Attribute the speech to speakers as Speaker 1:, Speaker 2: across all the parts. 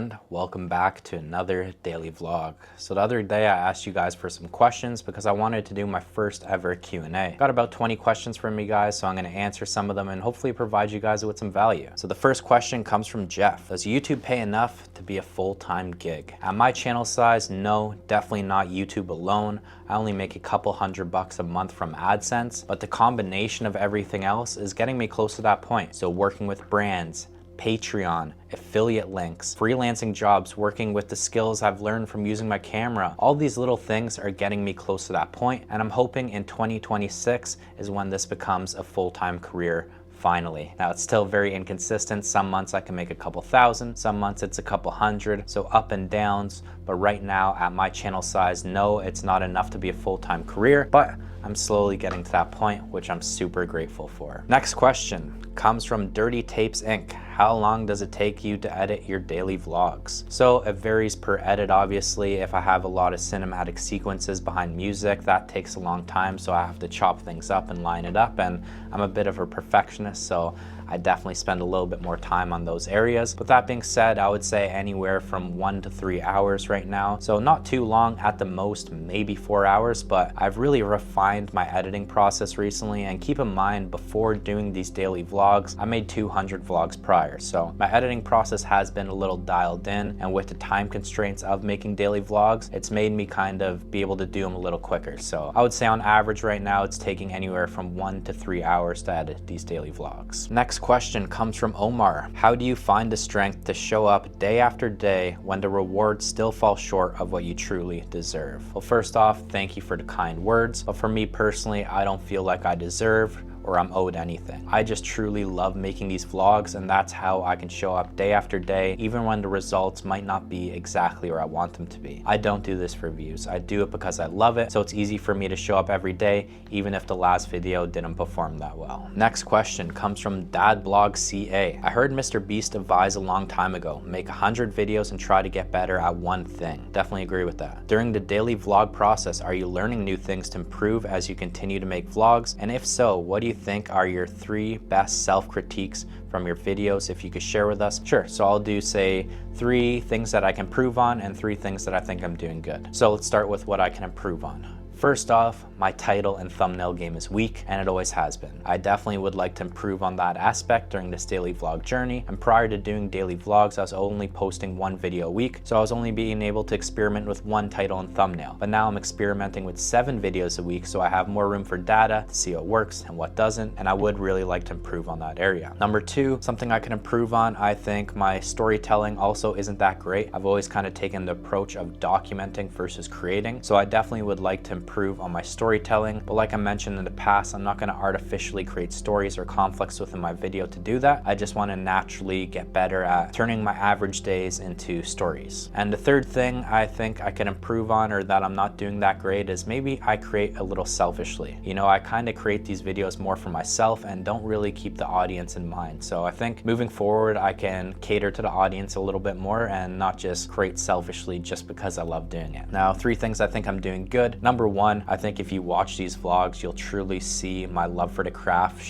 Speaker 1: and welcome back to another daily vlog. So the other day I asked you guys for some questions because I wanted to do my first ever Q&A. Got about 20 questions from you guys, so I'm going to answer some of them and hopefully provide you guys with some value. So the first question comes from Jeff. Does YouTube pay enough to be a full-time gig? At my channel size, no, definitely not YouTube alone. I only make a couple $100 a month from AdSense, but the combination of everything else is getting me close to that point. So working with brands, Patreon, affiliate links, freelancing jobs, working with the skills I've learned from using my camera. All these little things are getting me close to that point, and I'm hoping in 2026 is when this becomes a full-time career finally. Now it's still very inconsistent. Some months I can make a couple thousand, some months it's a couple hundred, so up and downs. But right now at my channel size, no, it's not enough to be a full-time career, but I'm slowly getting to that point, which I'm super grateful for. Next question comes from Dirty Tapes Inc. How long does it take you to edit your daily vlogs? So it varies per edit, obviously. If I have a lot of cinematic sequences behind music, that takes a long time, so I have to chop things up and line it up, and I'm a bit of a perfectionist, so I definitely spend a little bit more time on those areas. But that being said, I would say anywhere from 1 to 3 hours right now. So not too long, at the most, maybe 4 hours, but I've really refined my editing process recently. And keep in mind, before doing these daily vlogs, I made 200 vlogs prior. So my editing process has been a little dialed in, and with the time constraints of making daily vlogs, it's made me kind of be able to do them a little quicker. So I would say on average right now, it's taking anywhere from 1 to 3 hours to edit these daily vlogs. Next question comes from Omar. How do you find the strength to show up day after day when the rewards still fall short of what you truly deserve? Well, first off, thank you for the kind words, but for me personally, I don't feel like I deserve or I'm owed anything. I just truly love making these vlogs, and that's how I can show up day after day, even when the results might not be exactly where I want them to be. I don't do this for views. I do it because I love it, so it's easy for me to show up every day, even if the last video didn't perform that well. Next question comes from DadBlogCA. I heard Mr. Beast advise a long time ago, make 100 videos and try to get better at one thing. Definitely agree with that. During the daily vlog process, are you learning new things to improve as you continue to make vlogs? And if so, what do you think are your 3 best self-critiques from your videos, if you could share with us? Sure, so I'll do say 3 things that I can improve on and 3 things that I think I'm doing good. So let's start with what I can improve on. First off, my title and thumbnail game is weak, and it always has been. I definitely would like to improve on that aspect during this daily vlog journey. And prior to doing daily vlogs, I was only posting 1 video a week, so I was only being able to experiment with 1 title and thumbnail. But now I'm experimenting with 7 videos a week, so I have more room for data to see what works and what doesn't, and I would really like to improve on that area. Number 2, something I can improve on, I think my storytelling also isn't that great. I've always kind of taken the approach of documenting versus creating, so I definitely would like to improve on my storytelling. But like I mentioned in the past, I'm not going to artificially create stories or conflicts within my video to do that. I just want to naturally get better at turning my average days into stories. And the third thing I think I can improve on, or that I'm not doing that great, is maybe I create a little selfishly. You know, I kind of create these videos more for myself and don't really keep the audience in mind. So I think moving forward, I can cater to the audience a little bit more and not just create selfishly just because I love doing it. Now, 3 things I think I'm doing good. Number 1, I think if you watch these vlogs, you'll truly see my love for the craft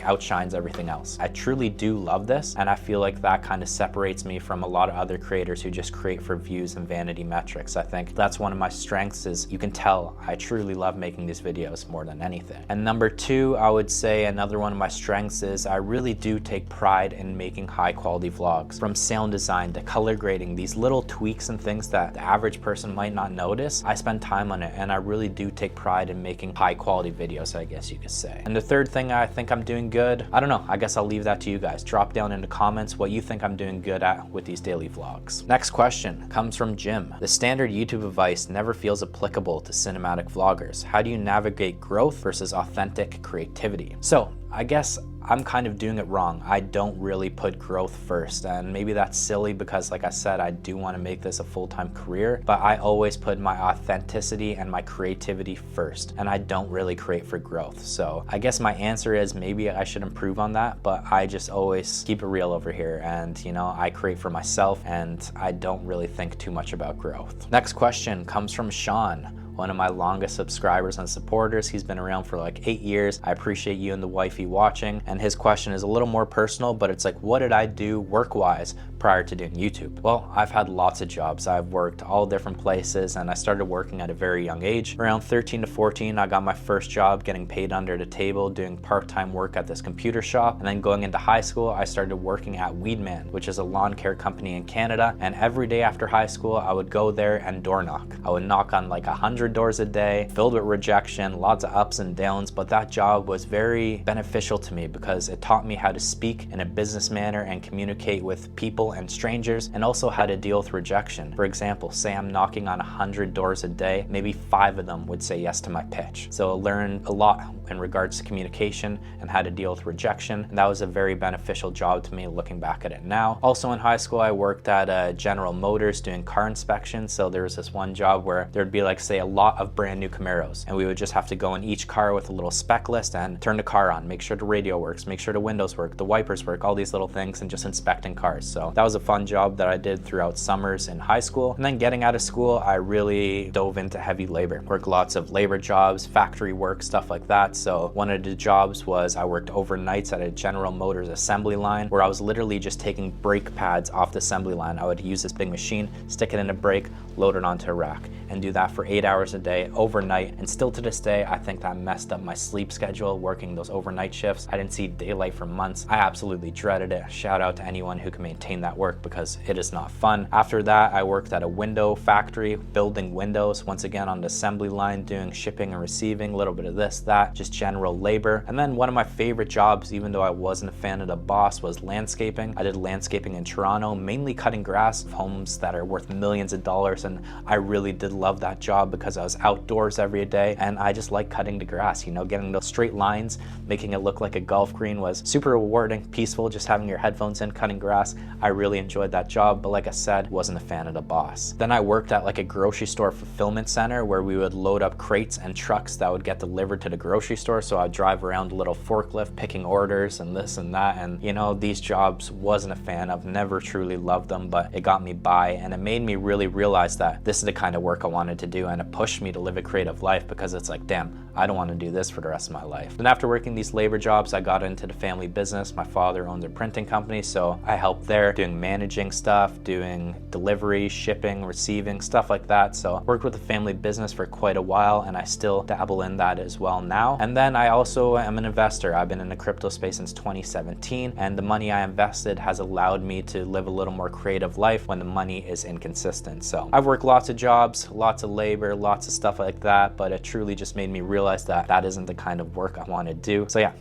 Speaker 1: outshines everything else. I truly do love this, and I feel like that kind of separates me from a lot of other creators who just create for views and vanity metrics. I think that's one of my strengths, is you can tell I truly love making these videos more than anything. And number 2, I would say another one of my strengths is I really do take pride in making high quality vlogs. From sound design to color grading, these little tweaks and things that the average person might not notice, I spend time on it, and I really do take pride in making high quality videos, I guess you could say. And the third thing I think I'm doing good, I don't know, I guess I'll leave that to you guys. Drop down in the comments what you think I'm doing good at with these daily vlogs. Next question comes from Jim. The standard YouTube advice never feels applicable to cinematic vloggers. How do you navigate growth versus authentic creativity? So I guess I'm kind of doing it wrong. I don't really put growth first, and maybe that's silly because, like I said, I do want to make this a full-time career, but I always put my authenticity and my creativity first, and I don't really create for growth. So I guess my answer is maybe I should improve on that, but I just always keep it real over here, and you know, I create for myself and I don't really think too much about growth. Next question comes from Sean. one of my longest subscribers and supporters. He's been around for like 8 years. I appreciate you and the wifey watching. And his question is a little more personal, but it's like, what did I do work-wise prior to doing YouTube? Well, I've had lots of jobs. I've worked all different places, and I started working at a very young age. Around 13 to 14, I got my first job getting paid under the table, doing part-time work at this computer shop. And then going into high school, I started working at Weedman, which is a lawn care company in Canada. And every day after high school, I would go there and door knock. I would knock on like 100 doors a day, filled with rejection, lots of ups and downs, but that job was very beneficial to me because it taught me how to speak in a business manner and communicate with people and strangers, and also how to deal with rejection. For example, say I'm knocking on 100 doors a day, maybe 5 of them would say yes to my pitch. So I learned a lot in regards to communication and how to deal with rejection, and that was a very beneficial job to me looking back at it now. Also in high school, I worked at General Motors doing car inspections. So there was this one job where there'd be like, say, a lot of brand new Camaros, and we would just have to go in each car with a little spec list and turn the car on, make sure the radio works, make sure the windows work, the wipers work, all these little things, and just inspecting cars. So that was a fun job that I did throughout summers in high school. And then getting out of school, I really dove into heavy labor, worked lots of labor jobs, factory work, stuff like that. So one of the jobs was I worked overnights at a General Motors assembly line where I was literally just taking brake pads off the assembly line. I would use this big machine, stick it in a brake, load it onto a rack, and do that for 8 hours a day overnight. And still to this day, I think that messed up my sleep schedule, working those overnight shifts. I didn't see daylight for months. I absolutely dreaded it. Shout out to anyone who can maintain that work because it is not fun. After that, I worked at a window factory, building windows, once again on the assembly line, doing shipping and receiving, a little bit of this, that, just general labor. And then one of my favorite jobs, even though I wasn't a fan of the boss, was landscaping. I did landscaping in Toronto, mainly cutting grass of homes that are worth millions of dollars. And I really did love that job because I was outdoors every day and I just like cutting the grass, you know, getting those straight lines, making it look like a golf green was super rewarding, peaceful, just having your headphones in, cutting grass. I really enjoyed that job, but like I said, wasn't a fan of the boss. Then I worked at like a grocery store fulfillment center where we would load up crates and trucks that would get delivered to the grocery store. So I'd drive around a little forklift picking orders and this and that. And you know, these jobs wasn't a fan of, never truly loved them, but it got me by and it made me really realize that this is the kind of work I wanted to do, and it pushed me to live a creative life because it's like, damn, I don't want to do this for the rest of my life. And after working these labor jobs, I got into the family business. My father owned a printing company, so I helped there doing managing stuff, doing delivery, shipping, receiving, stuff like that. So worked with the family business for quite a while, and I still dabble in that as well now. And then I also am an investor. I've been in the crypto space since 2017, and the money I invested has allowed me to live a little more creative life when the money is inconsistent. So I've worked lots of jobs, lots of labor, lots of stuff like that, but it truly just made me realize that that isn't the kind of work I want to do. So yeah,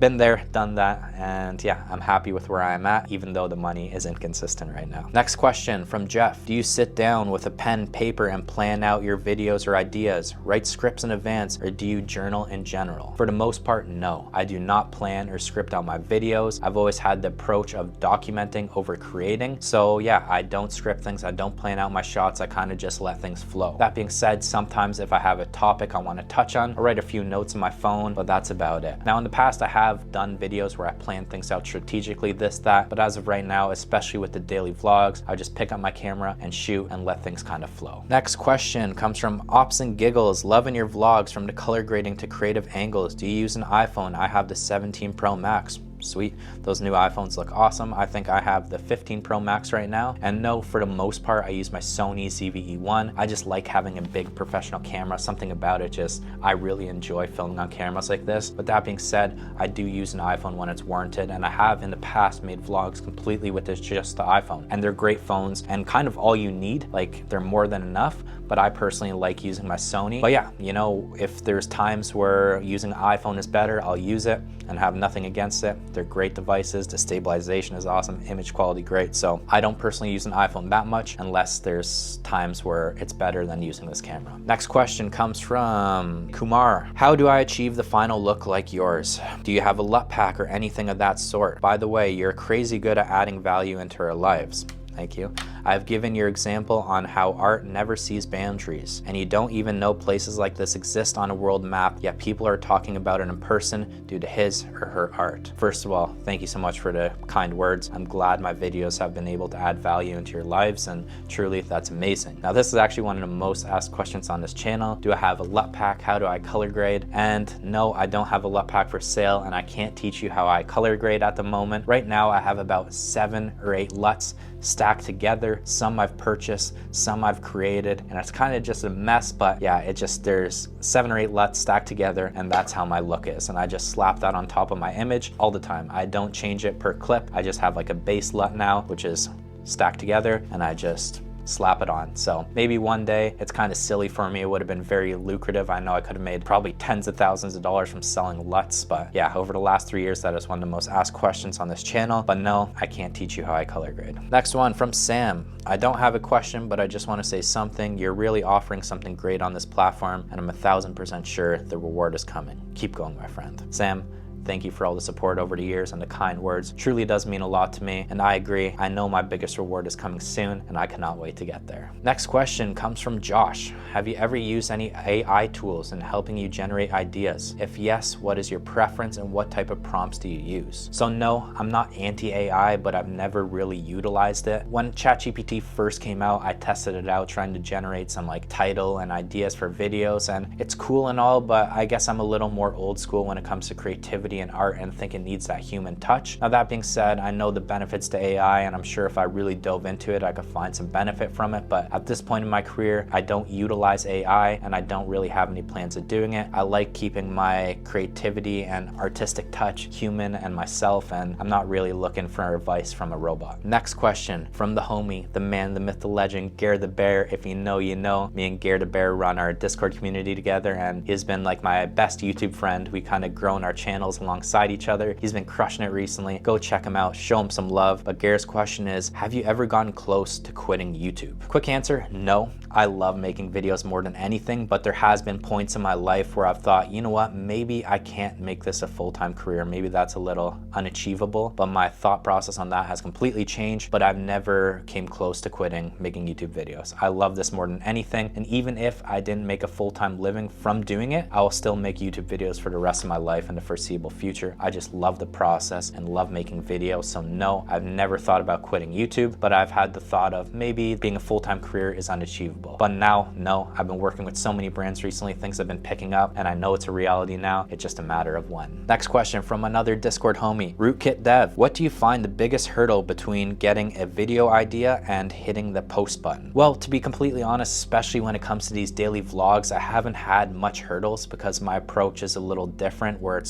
Speaker 1: been there, done that, and yeah, I'm happy with where I'm at, even though the money is inconsistent right now. Next question from Jeff. Do you sit down with a pen, paper, and plan out your videos or ideas, write scripts in advance, or do you journal in general? For the most part, no. I do not plan or script out my videos. I've always had the approach of documenting over creating. So yeah, I don't script things, I don't plan out my shots, I kind of just let things flow. That being said, sometimes if I have a topic I want to touch on, I'll write a few notes in my phone, but that's about it. Now in the past, I have done videos where I plan things out strategically, this, that, but as of right now, especially with the daily vlogs, I just pick up my camera and shoot and let things kind of flow. Next question comes from Ops and Giggles. Loving your vlogs from the color grading to creative angles. Do you use an iPhone? I have the 17 Pro Max. Sweet. Those new iPhones look awesome. I think I have the 15 Pro Max right now. And no, for the most part, I use my Sony ZV-E1. I just like having a big professional camera. Something about it just, I really enjoy filming on cameras like this. But that being said, I do use an iPhone when it's warranted. And I have in the past made vlogs completely with just the iPhone. And they're great phones and kind of all you need. Like, they're more than enough. But I personally like using my Sony. But yeah, you know, if there's times where using an iPhone is better, I'll use it and have nothing against it. They're great devices. The stabilization is awesome, image quality great. So I don't personally use an iPhone that much unless there's times where it's better than using this camera. Next question comes from Kumar. How do I achieve the final look like yours? Do you have a LUT pack or anything of that sort? By the way, you're crazy good at adding value into our lives. Thank you. I've given your example on how art never sees boundaries, and you don't even know places like this exist on a world map, yet people are talking about it in person due to his or her art. First of all, thank you so much for the kind words. I'm glad my videos have been able to add value into your lives, and truly that's amazing. Now this is actually one of the most asked questions on this channel. Do I have a LUT pack? How do I color grade? And no, I don't have a LUT pack for sale, and I can't teach you how I color grade at the moment. Right now I have about 7 or 8 LUTs stacked together. Some I've purchased, some I've created, and it's kind of just a mess, but yeah, there's 7 or 8 LUTs stacked together, and that's how my look is. And I just slap that on top of my image all the time. I don't change it per clip. I just have like a base LUT now, which is stacked together, and I just slap it on. So maybe one day, it's kind of silly for me. It would have been very lucrative. I know I could have made probably tens of thousands of dollars from selling LUTs, but yeah, over the last 3 years, that is one of the most asked questions on this channel. But no, I can't teach you how I color grade. Next one from Sam. I don't have a question, but I just want to say something. You're really offering something great on this platform, and I'm 1000% sure the reward is coming. Keep going, my friend. Sam, thank you for all the support over the years and the kind words. Truly does mean a lot to me, and I agree. I know my biggest reward is coming soon, and I cannot wait to get there. Next question comes from Josh. Have you ever used any AI tools in helping you generate ideas? If yes, what is your preference and what type of prompts do you use? So no, I'm not anti-AI, but I've never really utilized it. When ChatGPT first came out, I tested it out trying to generate some like title and ideas for videos, and it's cool and all, but I guess I'm a little more old school when it comes to creativity and art and think it needs that human touch. Now that being said, I know the benefits to AI, and I'm sure if I really dove into it, I could find some benefit from it, but at this point in my career, I don't utilize AI, and I don't really have any plans of doing it. I like keeping my creativity and artistic touch human and myself, and I'm not really looking for advice from a robot. Next question from the homie, the man, the myth, the legend, Gare the Bear. If you know, you know. Me and Gare the Bear run our Discord community together, and he's been like my best YouTube friend. We kind of grown our channels alongside each other. He's been crushing it recently. Go check him out, show him some love. But Gare's question is, have you ever gotten close to quitting YouTube? Quick answer, no. I love making videos more than anything, but there has been points in my life where I've thought, you know what, maybe I can't make this a full-time career. Maybe that's a little unachievable, but my thought process on that has completely changed, but I've never came close to quitting making YouTube videos. I love this more than anything, and even if I didn't make a full-time living from doing it, I will still make YouTube videos for the rest of my life in the foreseeable future. I just love the process and love making videos, so no, I've never thought about quitting YouTube, but I've had the thought of maybe being a full-time career is unachievable. But now, no, I've been working with so many brands recently, things have been picking up, and I know it's a reality now. It's just a matter of when. Next question from another Discord homie, Rootkit Dev. What do you find the biggest hurdle between getting a video idea and hitting the post button? Well, to be completely honest, especially when it comes to these daily vlogs, I haven't had much hurdles because my approach is a little different, where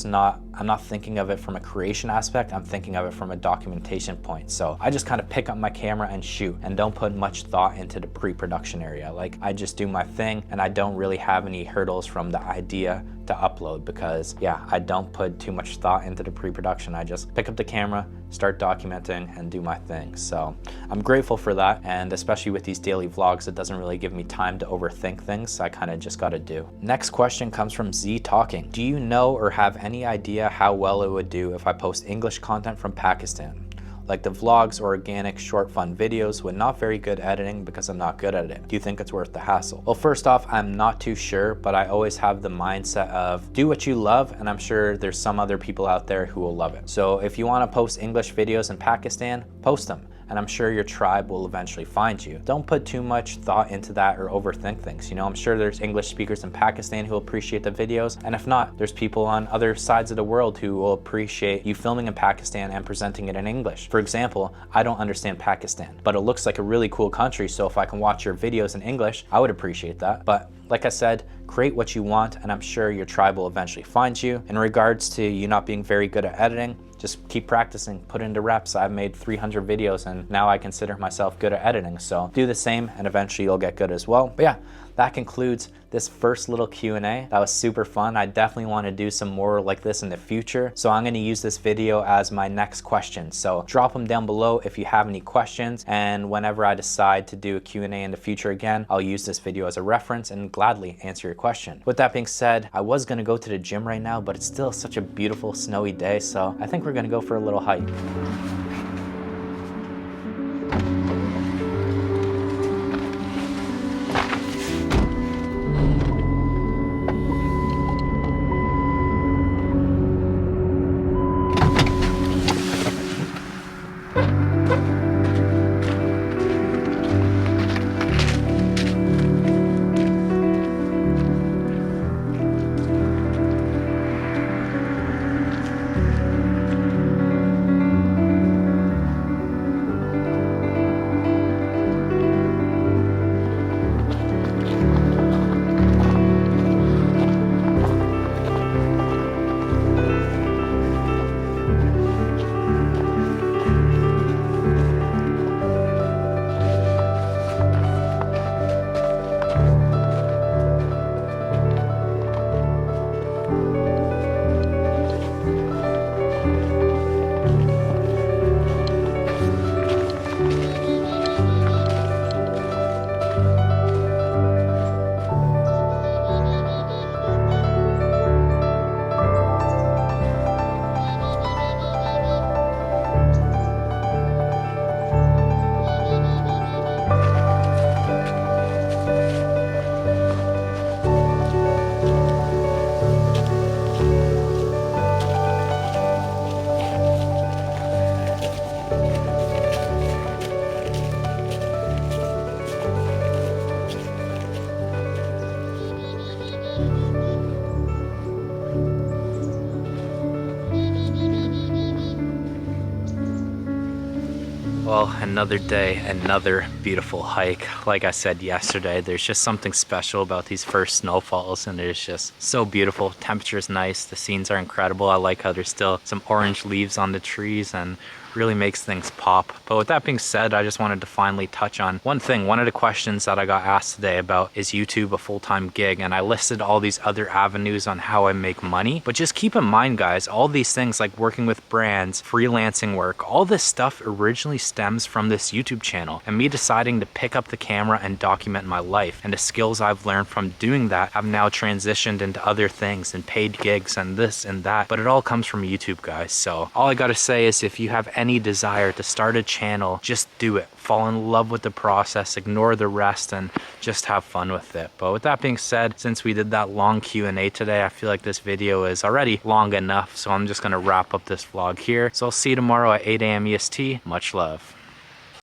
Speaker 1: I'm not thinking of it from a creation aspect, I'm thinking of it from a documentation point. So I just kind of pick up my camera and shoot, and don't put much thought into the pre-production area. Like, I just do my thing, and I don't really have any hurdles from the idea to upload because yeah, I don't put too much thought into the pre-production. I just pick up the camera, start documenting, and do my thing. So I'm grateful for that, and especially with these daily vlogs, it doesn't really give me time to overthink things. So I kind of just gotta do. Next question comes from Z Talking. Do you know or have any idea how well it would do if I post English content from Pakistan? Like the vlogs or organic short fun videos with not very good editing because I'm not good at it. Do you think it's worth the hassle? Well, first off, I'm not too sure, but I always have the mindset of do what you love, and I'm sure there's some other people out there who will love it. So if you want to post English videos in Pakistan, post them, and I'm sure your tribe will eventually find you. Don't put too much thought into that or overthink things. You know, I'm sure there's English speakers in Pakistan who will appreciate the videos, and if not, there's people on other sides of the world who will appreciate you filming in Pakistan and presenting it in English. For example, I don't understand Pakistan, but it looks like a really cool country, so if I can watch your videos in English, I would appreciate that. But like I said, create what you want, and I'm sure your tribe will eventually find you. In regards to you not being very good at editing, just keep practicing, put into reps. I've made 300 videos and now I consider myself good at editing. So do the same and eventually you'll get good as well. But yeah, that concludes this first little Q&A. That was super fun. I definitely want to do some more like this in the future. So I'm going to use this video as my next question. So drop them down below if you have any questions. And whenever I decide to do a Q&A in the future again, I'll use this video as a reference and gladly answer your question. With that being said, I was going to go to the gym right now, but it's still such a beautiful snowy day. So I think we're going to go for a little hike. Well, another day, another beautiful hike. Like I said yesterday, there's just something special about these first snowfalls, and it's just so beautiful. Temperature's nice, the scenes are incredible. I like how there's still some orange leaves on the trees and really makes things pop. But with that being said, I just wanted to finally touch on one thing. One of the questions that I got asked today about, is YouTube a full-time gig? And I listed all these other avenues on how I make money. But just keep in mind, guys, all these things like working with brands, freelancing work, all this stuff originally stems from this YouTube channel and me deciding to pick up the camera and document my life. And the skills I've learned from doing that have now transitioned into other things and paid gigs and this and that. But it all comes from YouTube, guys. So all I gotta say is, if you have any desire to start a channel, just do it. Fall in love with the process, ignore the rest, and just have fun with it. But with that being said, since we did that long Q&A today, I feel like this video is already long enough, so I'm just gonna wrap up this vlog here. So I'll see you tomorrow at 8 a.m. EST. Much love.